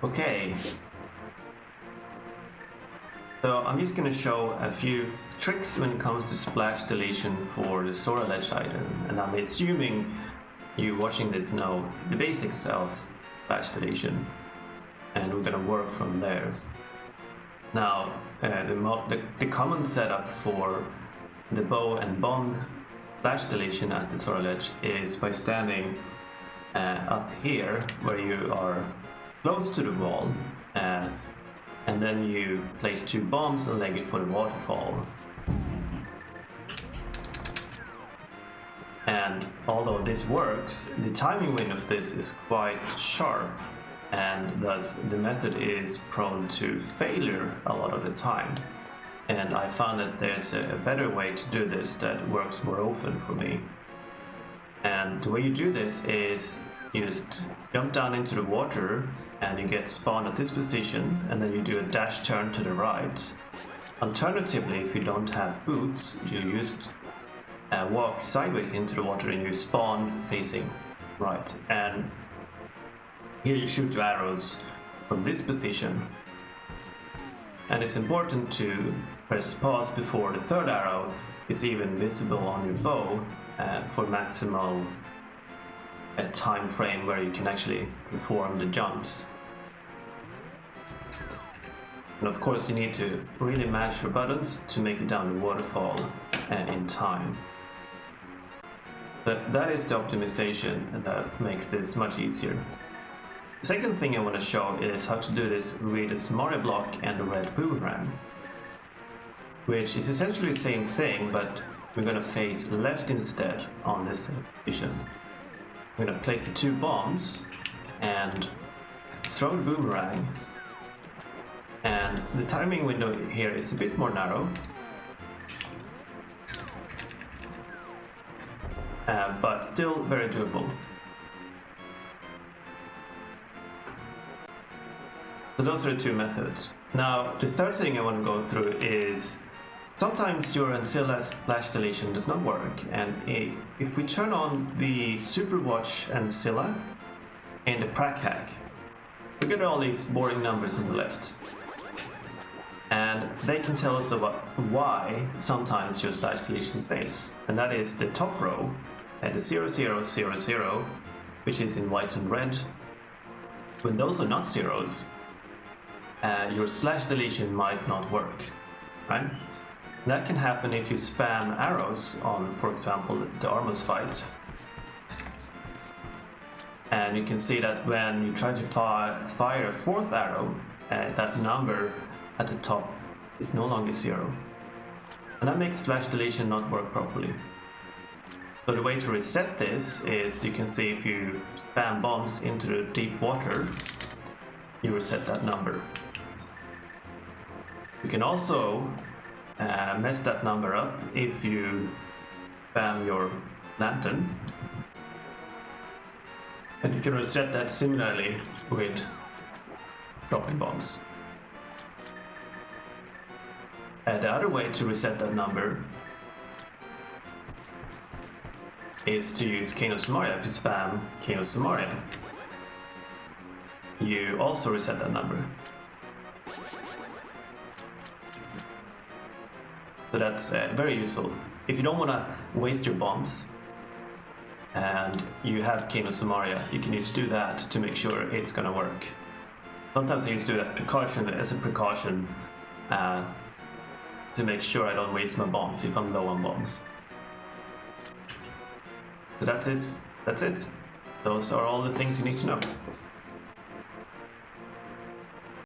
Okay, so I'm just going to show a few tricks when it comes to splash deletion for the Zora ledge item, and I'm assuming you watching this know the basics of splash deletion, and we're going to work from there. Now, the common setup for the bow and bond splash deletion at the Zora ledge is by standing up here where you are close to the wall, and then you place 2 bombs and leg it for the waterfall. And although this works, the timing window of this is quite sharp, and thus the method is prone to failure a lot of the time. And I found that there's a better way to do this that works more often for me. And the way you do this is you just jump down into the water and you get spawned at this position, and then you do a dash turn to the right. Alternatively, if you don't have boots, you just walk sideways into the water and you spawn facing right. And here you shoot your arrows from this position. And it's important to press pause before the 3rd arrow is even visible on your bow for maximal time frame where you can actually perform the jumps. And of course you need to really mash your buttons to make it down the waterfall in time. But that is the optimization, and that makes this much easier. The second thing I want to show is how to do this with a Somaria block and a red boomerang, which is essentially the same thing, but we're going to face left instead on this position. We're going to place the 2 bombs and throw the boomerang, and the timing window here is a bit more narrow, but still very doable. So those are the 2 methods. Now the 3rd thing I want to go through is sometimes your ancilla splash deletion does not work, and if we turn on the Superwatch ancilla in the prac hack, look at all these boring numbers on the left, and they can tell us about why sometimes your splash deletion fails. And that is the top row at the 0000, which is in white and red. When those are not zeros, your splash deletion might not work, right? That can happen if you spam arrows on, for example, the Armos fight. And you can see that when you try to fire a 4th arrow, that number at the top is no longer 0. And that makes splash deletion not work properly. So the way to reset this is, you can see if you spam bombs into the deep water, you reset that number. You can also mess that number up if you spam your lantern, and you can reset that similarly with dropping bombs. The other way to reset that number is to use Kano Somaria. If you spam Kano Somaria, you also reset that number. So that's very useful. If you don't want to waste your bombs and you have Kano Somaria, you can just do that to make sure it's going to work. Sometimes I used to do that as a precaution to make sure I don't waste my bombs if I'm low on bombs. So that's it. Those are all the things you need to know.